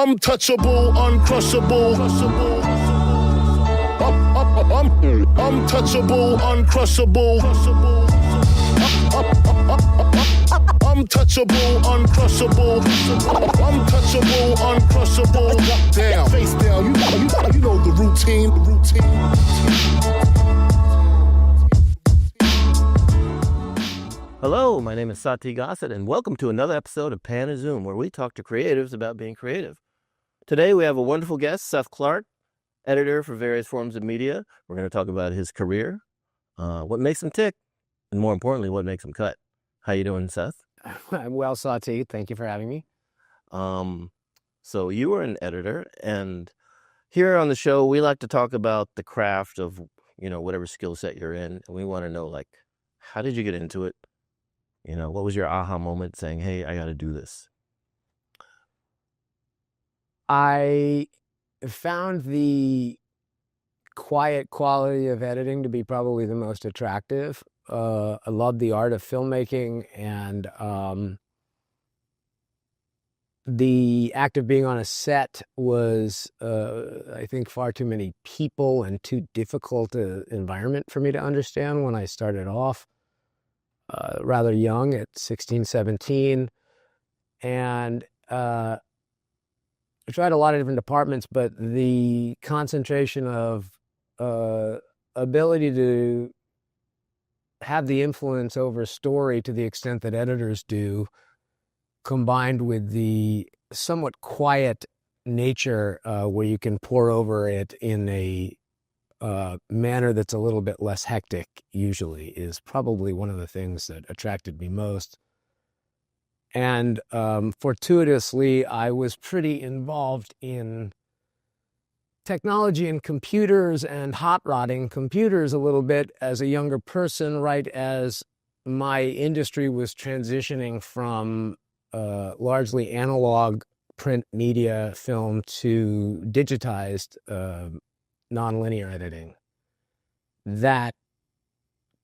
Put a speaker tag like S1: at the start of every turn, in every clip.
S1: Untouchable, uncrushable. Untouchable, uncrushable. Untouchable, uncrushable. Untouchable, uncrushable. Down, face down. You know the routine.
S2: Hello, my name is Sati Gossett, and welcome to another episode of Pan and Zoom, where we talk to creatives about being creative. Today, we have a wonderful guest, Seth Clark, editor for various forms of media. We're going to talk about his career, what makes him tick, and more importantly, what makes him cut. How you doing, Seth?
S3: I'm well, Sati. Thank you for having me.
S2: So you were an editor, and here on the show, we like to talk about the craft of, whatever skill set you're in, and we want to know, how did you get into it? What was your aha moment saying, hey, I got to do this?
S3: I found the quiet quality of editing to be probably the most attractive. I love the art of filmmaking, and the act of being on a set was, I think, far too many people and too difficult an environment for me to understand when I started off. Rather young at 16, 17. And I tried a lot of different departments, but the concentration of ability to have the influence over story to the extent that editors do, combined with the somewhat quiet nature where you can pour over it in a manner that's a little bit less hectic usually, is probably one of the things that attracted me most. And fortuitously, I was pretty involved in technology and computers and hot rodding computers a little bit as a younger person, right as my industry was transitioning from largely analog print media film to digitized nonlinear editing. That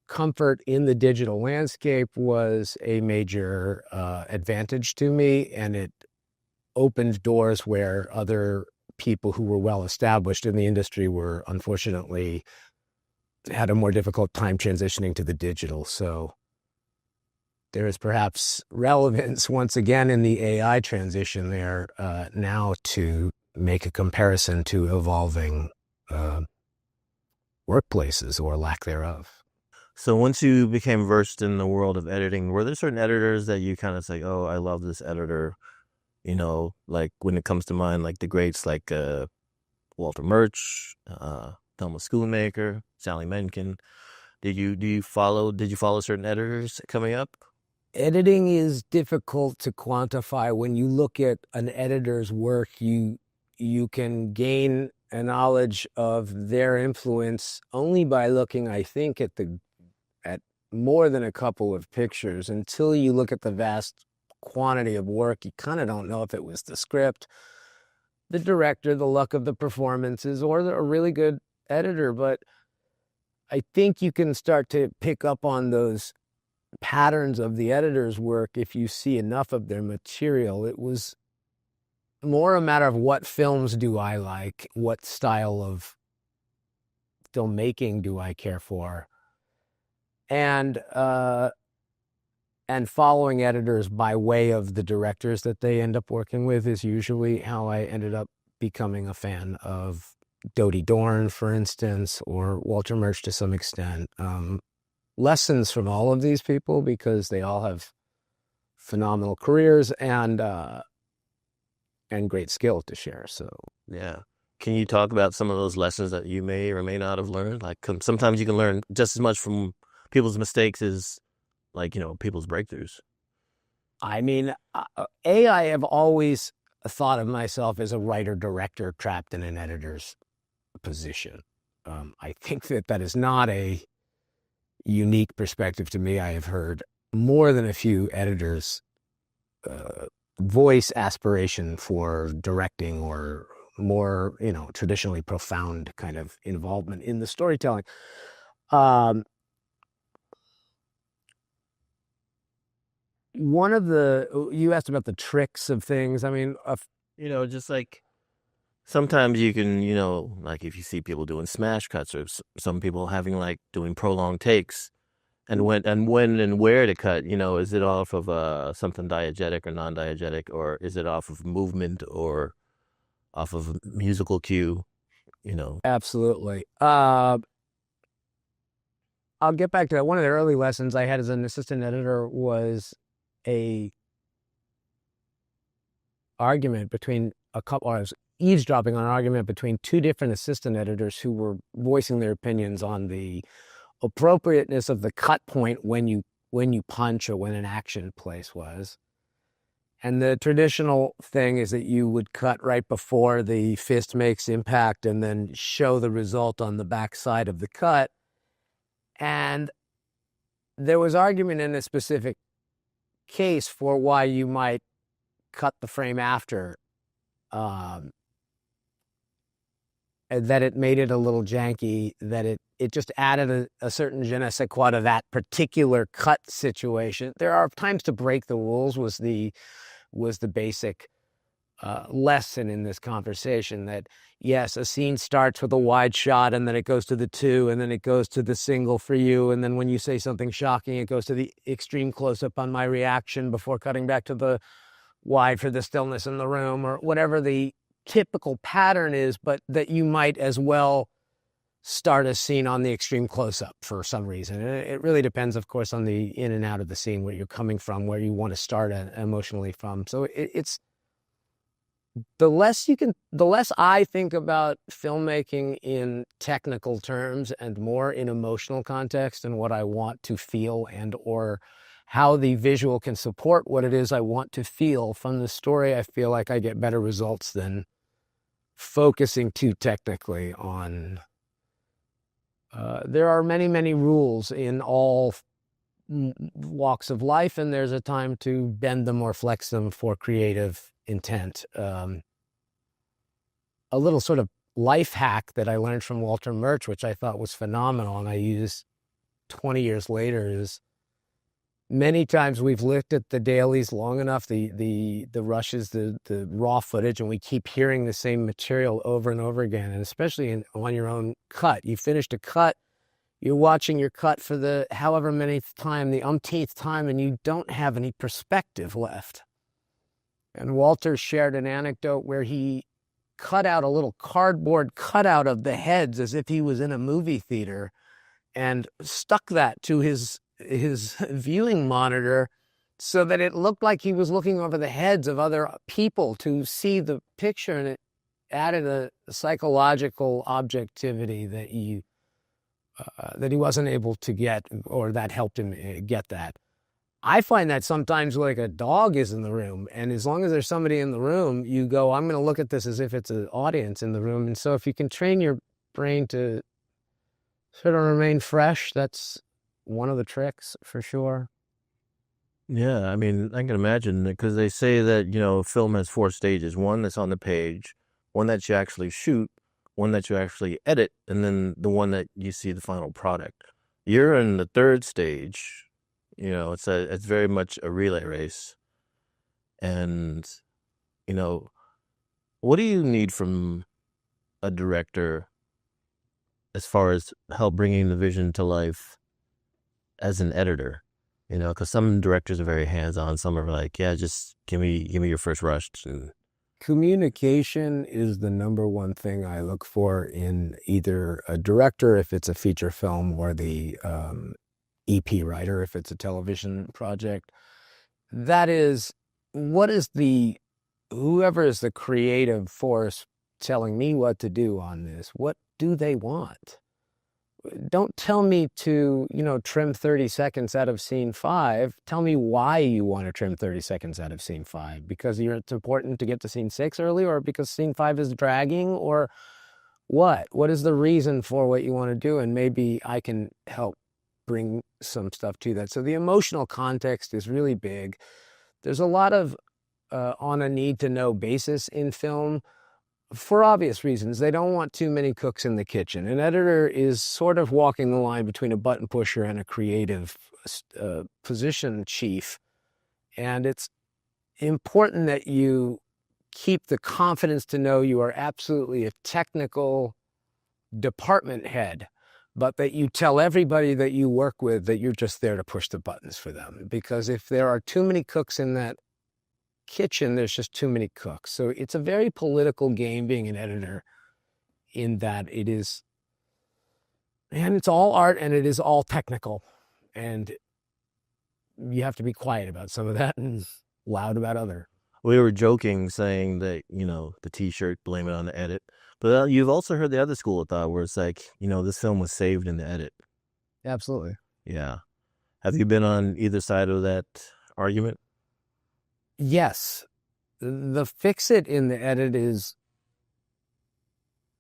S3: comfort in the digital landscape was a major advantage to me, and it opened doors where other people who were well established in the industry were unfortunately had a more difficult time transitioning to the digital. So there is perhaps relevance once again in the AI transition there now to make a comparison to evolving workplaces or lack thereof.
S2: So once you became versed in the world of editing, were there certain editors that you kind of say, oh, I love this editor? Like when it comes to mind, like the greats like Walter Murch, Thelma Schoonmaker, Sally Menken. Did you follow certain editors coming up?
S3: Editing is difficult to quantify. When you look at an editor's work, you can gain a knowledge of their influence only by looking, I think, at more than a couple of pictures. Until you look at the vast quantity of work, you kind of don't know if it was the script, the director, the luck of the performances, or a really good editor. But I think you can start to pick up on those patterns of the editor's work if you see enough of their material. It was more a matter of what films do I like, what style of filmmaking do I care for, and following editors by way of the directors that they end up working with is usually how I ended up becoming a fan of Dodie Dorn, for instance, or Walter Murch to some extent. Lessons from all of these people because they all have phenomenal careers and great skill to share. So
S2: yeah, can you talk about some of those lessons that you may or may not have learned? Like sometimes you can learn just as much from people's mistakes as people's breakthroughs.
S3: I mean, I have always thought of myself as a writer-director trapped in an editor's position. I think that is not a unique perspective to me. I have heard more than a few editors voice aspiration for directing or more, traditionally profound kind of involvement in the storytelling. One of the, you asked about the tricks of things. I mean,
S2: Just like sometimes you can, like if you see people doing smash cuts or some people having like doing prolonged takes and when and where to cut, is it off of something diegetic or non-diegetic, or is it off of movement or off of musical cue,
S3: Absolutely. I'll get back to that. One of the early lessons I had as an assistant editor was a argument between a couple. I was eavesdropping on an argument between two different assistant editors who were voicing their opinions on the appropriateness of the cut point when you punch or when an action place was. And the traditional thing is that you would cut right before the fist makes impact and then show the result on the back side of the cut. And there was argument in a specific case for why you might cut the frame after, and that it made it a little janky, that it just added a certain je ne sais quoi to that particular cut situation. There are times to break the rules was the basic lesson in this conversation, that yes, a scene starts with a wide shot and then it goes to the 2 and then it goes to the single for you. And then when you say something shocking, it goes to the extreme close-up on my reaction before cutting back to the wide for the stillness in the room, or whatever the typical pattern is, but that you might as well start a scene on the extreme close-up for some reason. And it really depends, of course, on the in and out of the scene, where you're coming from, where you want to start emotionally from. So it's the less I think about filmmaking in technical terms and more in emotional context and what I want to feel, and or how the visual can support what it is I want to feel from the story, I feel like I get better results than focusing too technically on. There are many, many rules in all walks of life, and there's a time to bend them or flex them for creative intent. A little sort of life hack that I learned from Walter Murch, which I thought was phenomenal, and I use 20 years later, is many times we've looked at the dailies long enough, the rushes, the raw footage, and we keep hearing the same material over and over again. And especially on your own cut, you finished a cut, you're watching your cut for the however many time, the umpteenth time, and you don't have any perspective left. And Walter shared an anecdote where he cut out a little cardboard cutout of the heads as if he was in a movie theater, and stuck that to his viewing monitor so that it looked like he was looking over the heads of other people to see the picture, and it added a psychological objectivity that he wasn't able to get, or that helped him get that. I find that sometimes like a dog is in the room, and as long as there's somebody in the room, you go, I'm going to look at this as if it's an audience in the room. And so if you can train your brain to sort of remain fresh, that's one of the tricks for sure.
S2: Yeah, I mean, I can imagine, because they say that, film has 4 stages. One that's on the page, one that you actually shoot, one that you actually edit, and then the one that you see the final product. You're in the 3rd stage. It's very much a relay race. And, what do you need from a director as far as help bringing the vision to life as an editor? Because some directors are very hands-on. Some are like, yeah, just give me your first rush. And
S3: communication is the number one thing I look for in either a director, if it's a feature film, or the EP writer, if it's a television project. That is, whoever is the creative force telling me what to do on this, what do they want? Don't tell me to, trim 30 seconds out of scene 5. Tell me why you want to trim 30 seconds out of scene 5. Because it's important to get to scene 6 early, or because scene 5 is dragging, or what? What is the reason for what you want to do? And maybe I can help bring some stuff to that. So the emotional context is really big. There's a lot of on a need-to-know basis in film, for obvious reasons. They don't want too many cooks in the kitchen. An editor is sort of walking the line between a button pusher and a creative position chief. And it's important that you keep the confidence to know you are absolutely a technical department head, but that you tell everybody that you work with that you're just there to push the buttons for them. Because if there are too many cooks in that kitchen, there's just too many cooks. So it's a very political game being an editor, in that it is, and it's all art and it is all technical. And you have to be quiet about some of that and loud about other.
S2: We were joking saying that, the T-shirt, blame it on the edit. But you've also heard the other school of thought where it's like, this film was saved in the edit.
S3: Absolutely.
S2: Yeah. Have you been on either side of that argument?
S3: Yes. The fix it in the edit is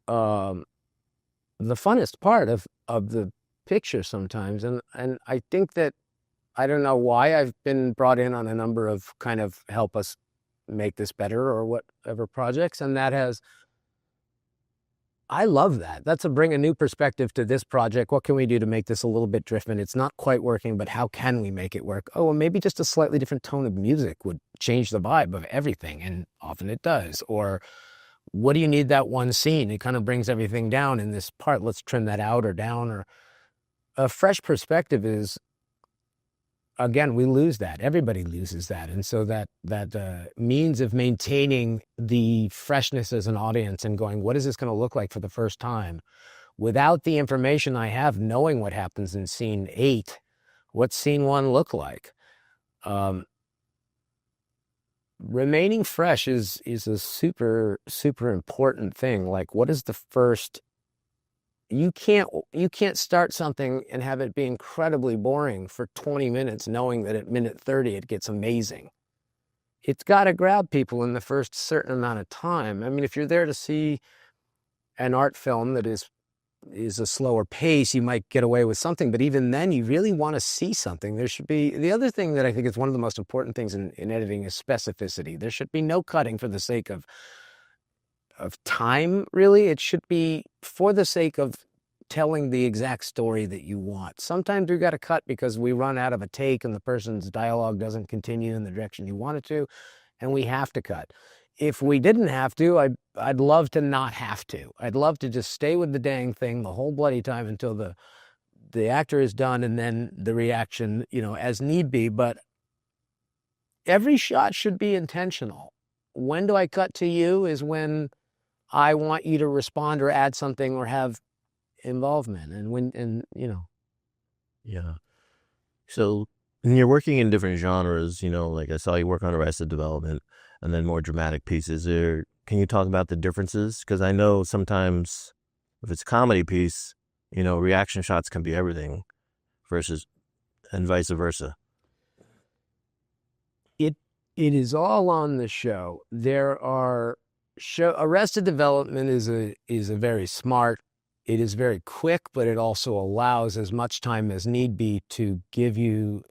S3: the funnest part of the picture sometimes. And I think that, I don't know why I've been brought in on a number of kind of help us make this better or whatever projects. And I love that. That's bring a new perspective to this project. What can we do to make this a little bit different? It's not quite working, but how can we make it work? Oh, well, maybe just a slightly different tone of music would change the vibe of everything. And often it does. Or what do you need that one scene? It kind of brings everything down in this part. Let's trim that out or down. Or a fresh perspective is, again, we lose that. Everybody loses that. And so that means of maintaining the freshness as an audience and going, what is this going to look like for the first time? Without the information I have, knowing what happens in scene 8, what's scene 1 look like? Remaining fresh is a super, super important thing. Like, what is the first... You can't start something and have it be incredibly boring for 20 minutes, knowing that at minute 30 it gets amazing. It's got to grab people in the first certain amount of time. I mean, if you're there to see an art film that is a slower pace, you might get away with something. But even then, you really want to see something. There should be... The other thing that I think is one of the most important things in editing is specificity. There should be no cutting for the sake of time, really. It should be for the sake of telling the exact story that you want. Sometimes we got to cut because we run out of a take and the person's dialogue doesn't continue in the direction you want it to, and we have to cut. If we didn't have to, I'd love to not have to. I'd love to just stay with the dang thing the whole bloody time until the actor is done, and then the reaction, as need be. But every shot should be intentional. When do I cut to you is when I want you to respond or add something or have involvement.
S2: Yeah. So when you're working in different genres, like I saw you work on Arrested Development and then more dramatic pieces. Can you talk about the differences? Because I know sometimes if it's a comedy piece, reaction shots can be everything and vice versa.
S3: It is all on the show. Arrested Development is a very smart. It is very quick, but it also allows as much time as need be to give you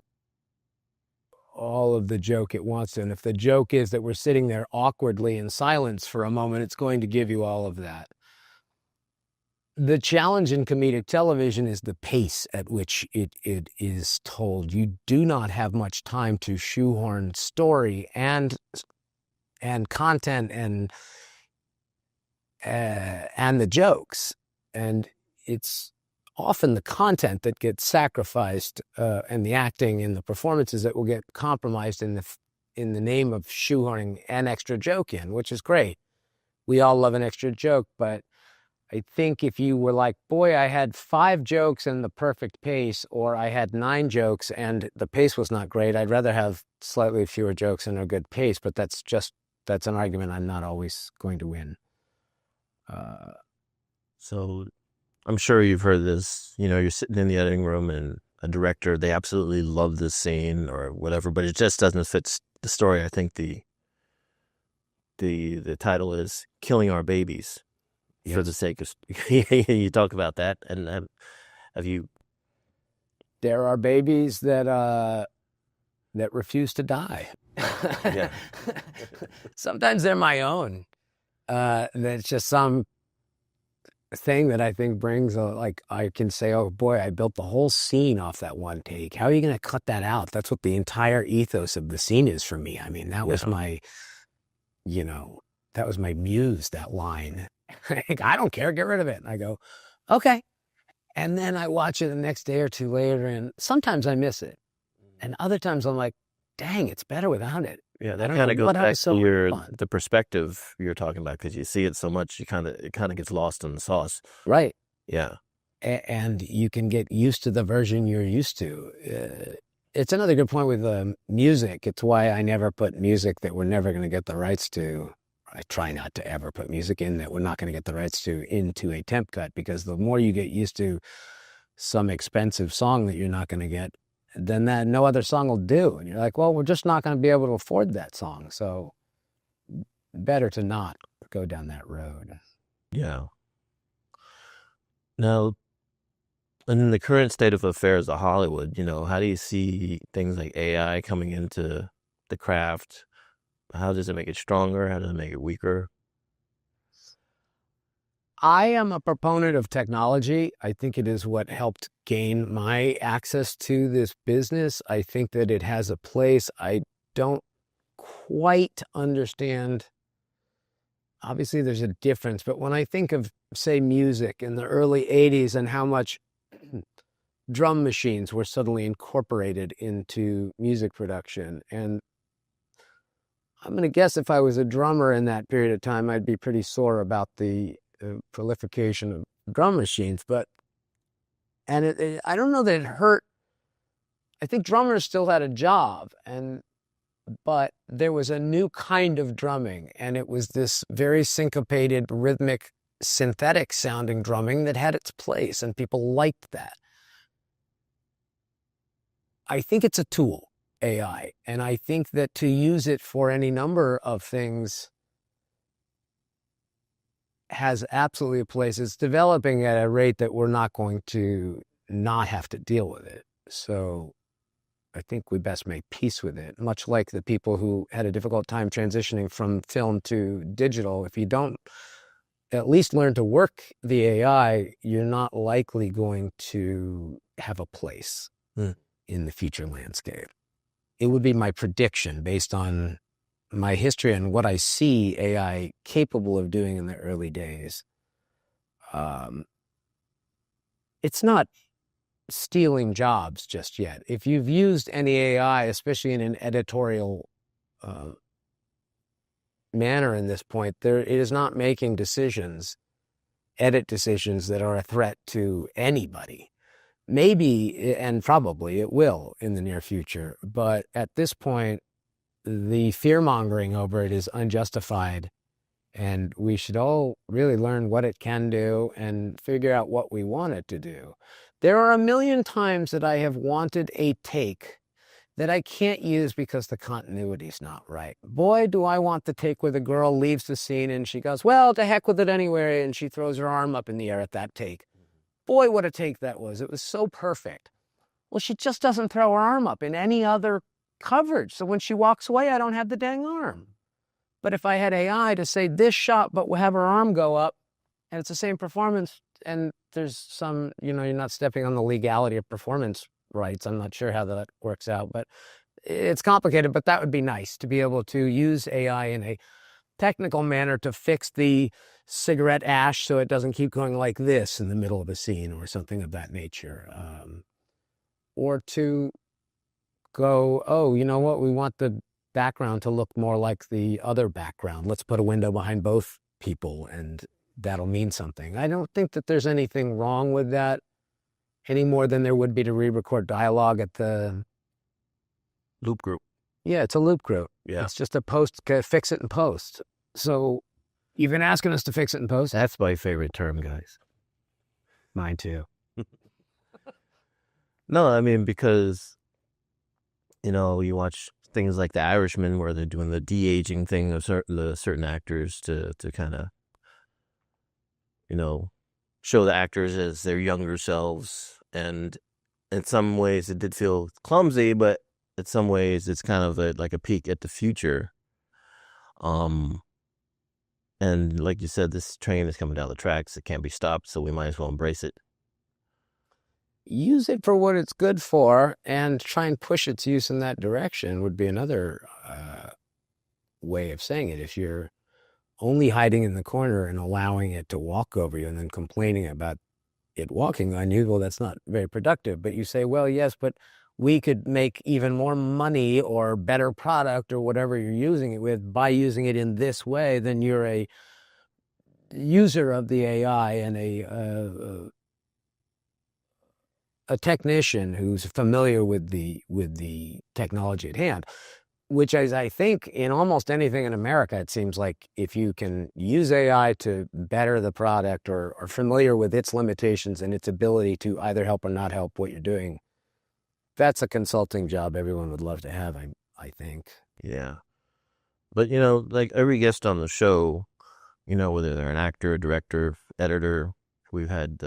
S3: all of the joke it wants to. And if the joke is that we're sitting there awkwardly in silence for a moment, it's going to give you all of that. The challenge in comedic television is the pace at which it is told. You do not have much time to shoehorn story and content and the jokes. And it's often the content that gets sacrificed, and the acting and the performances that will get compromised in the name of shoehorning an extra joke in, which is great. We all love an extra joke, but I think if you were like, boy, I had 5 jokes and the perfect pace, or I had 9 jokes and the pace was not great, I'd rather have slightly fewer jokes and a good pace. But that's an argument I'm not always going to win.
S2: So I'm sure you've heard this, you're sitting in the editing room and a director, they absolutely love this scene or whatever, but it just doesn't fit the story. I think the title is Killing Our Babies. Yes. For the sake of, you talk about that. And have you?
S3: There are babies that refuse to die.
S2: Yeah.
S3: Sometimes they're my own. That's just some thing that I think brings I can say, oh boy, I built the whole scene off that one take. How are you going to cut that out? That's what the entire ethos of the scene is for me. I mean, that was my, that was my muse, that line. I don't care, get rid of it. And I go, okay. And then I watch it the next day or two later, and sometimes I miss it. And other times I'm like, dang, it's better without it.
S2: Yeah, that kind of goes
S3: what
S2: back
S3: was so
S2: to
S3: fun.
S2: the perspective you're talking about, because you see it so much, it kind of gets lost in the sauce.
S3: Right.
S2: Yeah.
S3: And you can get used to the version you're used to. It's another good point with music. It's why I never put music that we're never going to get the rights to. I try not to ever put music in that we're not going to get the rights to into a temp cut, because the more you get used to some expensive song that you're not going to get, then that no other song will do. And you're like, well, we're just not going to be able to afford that song. So better to not go down that road.
S2: Yeah. Now, in the current state of affairs of Hollywood, how do you see things like AI coming into the craft? How does it make it stronger? How does it make it weaker?
S3: I am a proponent of technology. I think it is what helped gain my access to this business. I think that it has a place. I don't quite understand. Obviously, there's a difference. But when I think of, say, music in the early 80s and how much drum machines were suddenly incorporated into music production, and I'm going to guess if I was a drummer in that period of time, I'd be pretty sore about the proliferation of drum machines. I don't know that it hurt. I think drummers still had a job, but there was a new kind of drumming, and it was this very syncopated, rhythmic, synthetic sounding drumming that had its place, and people liked that. I think it's a tool, AI, and I think that to use it for any number of things has absolutely a place. It's developing at a rate that we're not going to not have to deal with it. So I think we best make peace with it, much like the people who had a difficult time transitioning from film to digital. If you don't at least learn to work the AI, you're not likely going to have a place in the future landscape. It would be my prediction based on my history and what I see AI capable of doing in the early days. It's not stealing jobs just yet. If you've used any AI, especially in an editorial manner in this point, it is not making edit decisions that are a threat to anybody. Maybe, and probably it will in the near future, but at this point, the fear-mongering over it is unjustified, and we should all really learn what it can do and figure out what we want it to do. There are a million times that I have wanted a take that I can't use because the continuity's not right. Boy, do I want the take where the girl leaves the scene and she goes, well, to heck with it anyway, and she throws her arm up in the air at that take. Boy, what a take that was. It was so perfect. Well, she just doesn't throw her arm up in any other coverage. So when she walks away, I don't have the dang arm. But if I had AI to say this shot, but we'll have her arm go up, and it's the same performance, and there's some, you're not stepping on the legality of performance rights. I'm not sure how that works out, but it's complicated. But that would be nice to be able to use AI in a technical manner to fix the cigarette ash so it doesn't keep going like this in the middle of a scene or something of that nature. Or to go, oh, you know what? We want the background to look more like the other background. Let's put a window behind both people and that'll mean something. I don't think that there's anything wrong with that any more than there would be to re-record dialogue at the
S2: Loop group.
S3: Yeah, it's a loop group.
S2: Yeah.
S3: It's just a fix it in post. So you've been asking us to fix it in post?
S2: That's my favorite term, guys.
S3: Mine too.
S2: No, I mean, because, you watch things like The Irishman where they're doing the de-aging thing of certain actors to kind of, show the actors as their younger selves. And in some ways it did feel clumsy, but in some ways it's kind of like a peek at the future. And like you said, this train is coming down the tracks. It can't be stopped, so we might as well embrace it.
S3: Use it for what it's good for and try and push its use in that direction would be another way of saying it. If you're only hiding in the corner and allowing it to walk over you and then complaining about it walking on you, well, that's not very productive. But you say, well, yes, but we could make even more money or better product or whatever you're using it with by using it in this way. Then you're a user of the AI and a technician who's familiar with the technology at hand. Which is, I think, in almost anything in America, it seems like if you can use AI to better the product or are familiar with its limitations and its ability to either help or not help what you're doing, that's a consulting job everyone would love to have, I think.
S2: Yeah. But, you know, like every guest on the show, you know, whether they're an actor, director, editor, we've had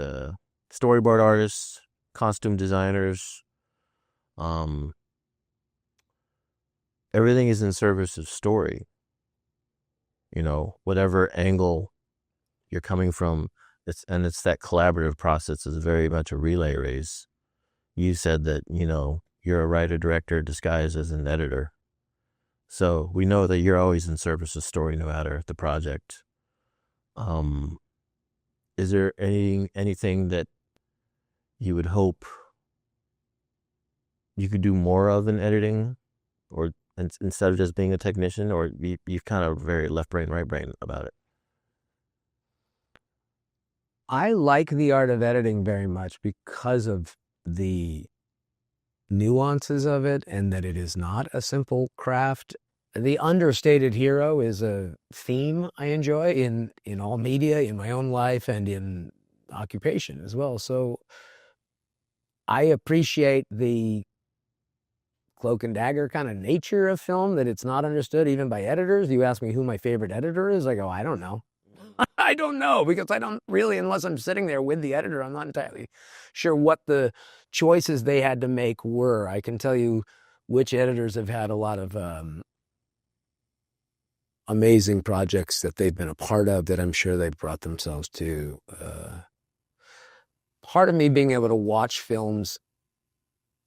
S2: storyboard artists, costume designers, everything is in service of story. You know, whatever angle you're coming from, it's that collaborative process is very much a relay race. You said that, you know, you're a writer, director disguised as an editor. So we know that you're always in service of story no matter the project. Is there anything that you would hope you could do more of in editing, or instead of just being a technician, or you've kind of very left brain, right brain about it?
S3: I like the art of editing very much because of the nuances of it and that it is not a simple craft. The understated hero is a theme I enjoy in all media, in my own life, and in occupation as well. So I appreciate the cloak and dagger kind of nature of film, that it's not understood even by editors. You ask me who my favorite editor is, I go, I don't know. I don't know, because I don't really, unless I'm sitting there with the editor, I'm not entirely sure what the choices they had to make were. I can tell you which editors have had a lot of amazing projects that they've been a part of that I'm sure they've brought themselves to. Part of me being able to watch films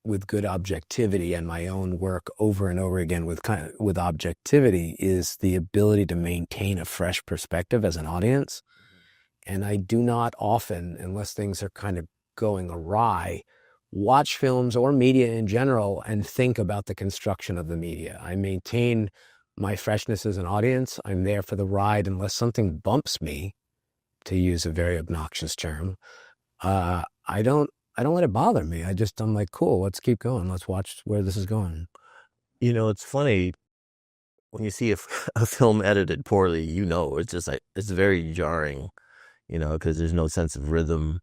S3: with good objectivity and my own work over and over again with objectivity is the ability to maintain a fresh perspective as an audience. And I do not often, unless things are kind of going awry, watch films or media in general and think about the construction of the media. I maintain my freshness as an audience. I'm there for the ride unless something bumps me, to use a very obnoxious term. I don't let it bother me. I'm like, cool, let's keep going. Let's watch where this is going.
S2: You know, it's funny when you see a film edited poorly, you know, it's just like, it's very jarring, you know, because there's no sense of rhythm.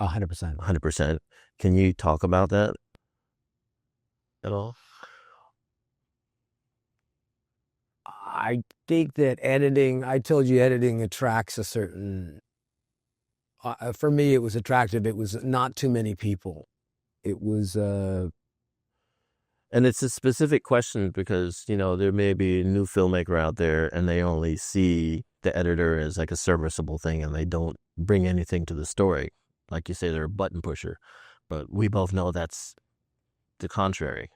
S3: 100%.
S2: 100%. Can you talk about that at all?
S3: I think that I told you editing attracts a certain, for me, it was attractive. It was not too many people. It was,
S2: and it's a specific question because, you know, there may be a new filmmaker out there and they only see the editor as like a serviceable thing and they don't bring anything to the story. Like you say, they're a button pusher, but we both know that's the contrary.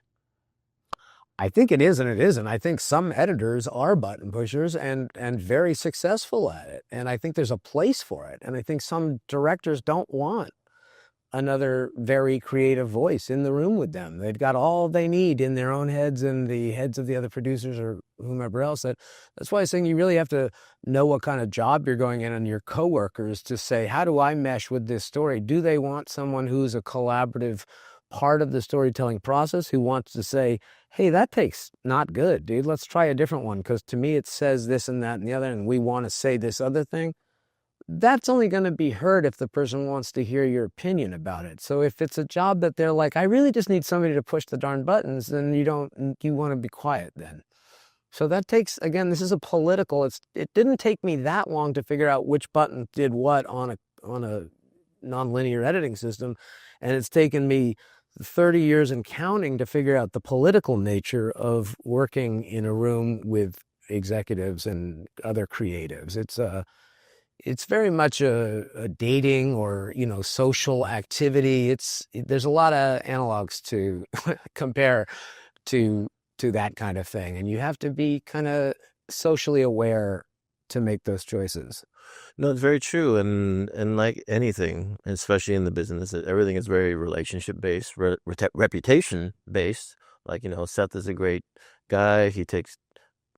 S3: I think it is and it isn't. I think some editors are button pushers and very successful at it. And I think there's a place for it. And I think some directors don't want another very creative voice in the room with them. They've got all they need in their own heads and the heads of the other producers or whomever else. That's why I'm saying you really have to know what kind of job you're going in and your coworkers to say, how do I mesh with this story? Do they want someone who's a collaborative part of the storytelling process, who wants to say, hey, that take's not good, dude. Let's try a different one because to me it says this and that and the other, and we want to say this other thing. That's only going to be heard if the person wants to hear your opinion about it. So if it's a job that they're like, I really just need somebody to push the darn buttons, then you want to be quiet then. So that takes, again, this is a political, it didn't take me that long to figure out which button did what on a nonlinear editing system. And it's taken me 30 years and counting to figure out the political nature of working in a room with executives and other creatives. It's very much a dating or, you know, social activity. There's a lot of analogs to compare to that kind of thing. And you have to be kind of socially aware to make those choices.
S2: No, it's very true, and like anything, especially in the business, everything is very relationship based, reputation based. Like, Seth is a great guy. He takes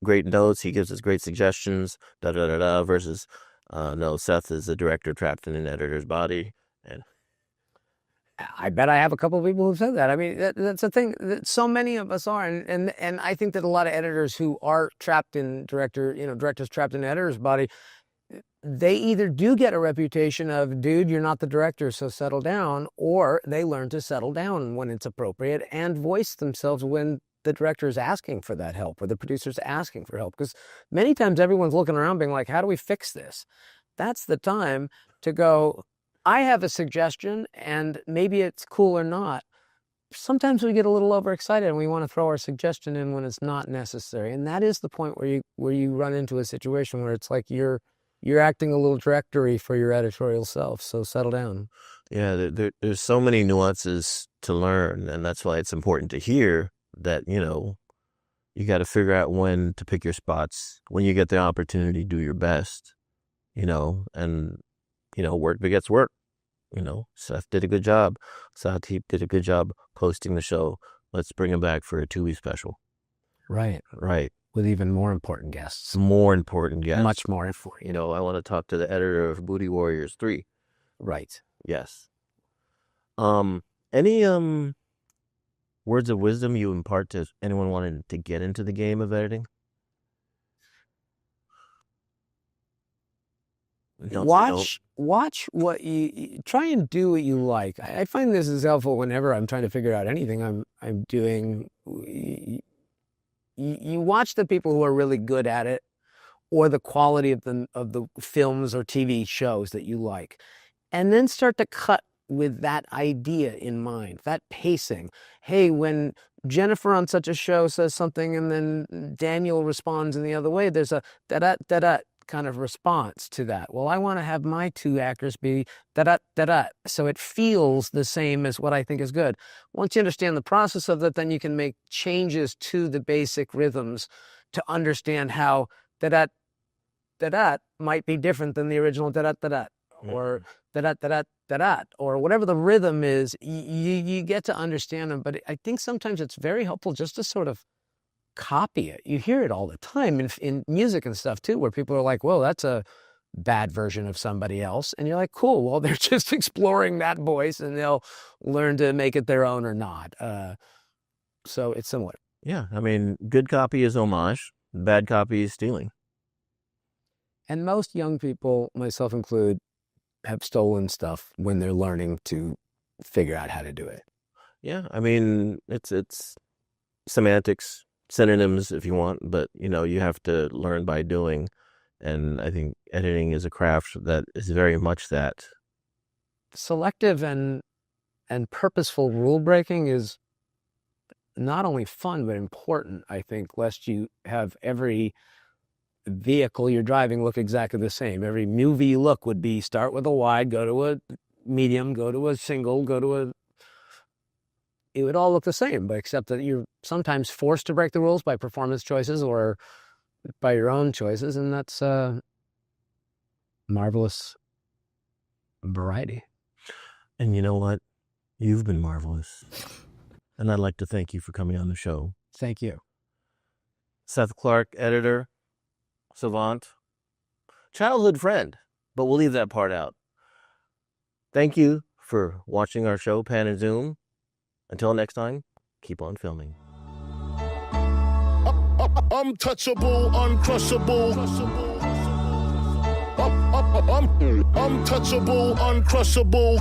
S2: great notes. He gives us great suggestions. Da da da da. Versus, no, Seth is a director trapped in an editor's body. And
S3: I bet I have a couple of people who've said that. I mean, that's the thing that so many of us are, and I think that a lot of editors who are trapped in directors trapped in an editor's body, they either do get a reputation of, dude, you're not the director, so settle down, or they learn to settle down when it's appropriate and voice themselves when the director is asking for that help or the producer's asking for help. Because many times everyone's looking around being like, how do we fix this? That's the time to go, I have a suggestion, and maybe it's cool or not. Sometimes we get a little overexcited and we want to throw our suggestion in when it's not necessary. And that is the point where you run into a situation where it's like you're acting a little directory for your editorial self, so settle down.
S2: Yeah, there's so many nuances to learn, and that's why it's important to hear that, you got to figure out when to pick your spots. When you get the opportunity, do your best, and, work begets work. Seth did a good job. Satip did a good job hosting the show. Let's bring him back for a 2-week special.
S3: Right. With even more important guests.
S2: More important guests.
S3: Much more important.
S2: I want to talk to the editor of Booty Warriors 3.
S3: Right.
S2: Yes. Any words of wisdom you impart to anyone wanting to get into the game of editing?
S3: Watch what you try and do what you like. I find this is helpful whenever I'm trying to figure out anything I'm doing. You watch the people who are really good at it, or the quality of the films or TV shows that you like, and then start to cut with that idea in mind, that pacing. Hey, when Jennifer on such a show says something and then Daniel responds in the other way, there's a da-da kind of response to that. Well, I want to have my 2 actors be da-da, so it feels the same as what I think is good. Once you understand the process of that, then you can make changes to the basic rhythms to understand how da-da might be different than the original da-da, or da-da, or whatever the rhythm is. You get to understand them, but I think sometimes it's very helpful just to sort of copy it. You hear it all the time in music and stuff too, where people are like, whoa, that's a bad version of somebody else. And you're like, cool, well, they're just exploring that voice and they'll learn to make it their own or not. So it's similar.
S2: Yeah, I mean, good copy is homage, bad copy is stealing.
S3: And most young people, myself included, have stolen stuff when they're learning to figure out how to do it.
S2: Yeah, I mean, it's semantics, synonyms if you want, but you have to learn by doing. And I think editing is a craft that is very much that.
S3: Selective and purposeful rule breaking is not only fun but important, I think, lest you have every vehicle you're driving look exactly the same. Every movie you look would be start with a wide, go to a medium, go to a single, it would all look the same, but except that you're sometimes forced to break the rules by performance choices or by your own choices, and that's marvelous variety.
S2: And you know what? You've been marvelous. And I'd like to thank you for coming on the show.
S3: Thank you.
S2: Seth Clark, editor, savant, childhood friend, but we'll leave that part out. Thank you for watching our show, Pan and Zoom. Until next time, keep on filming.
S1: Untouchable, uncrushable. Untouchable, uncrushable.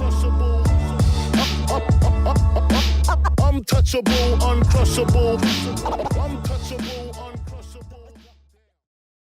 S1: Untouchable, uncrushable. Untouchable.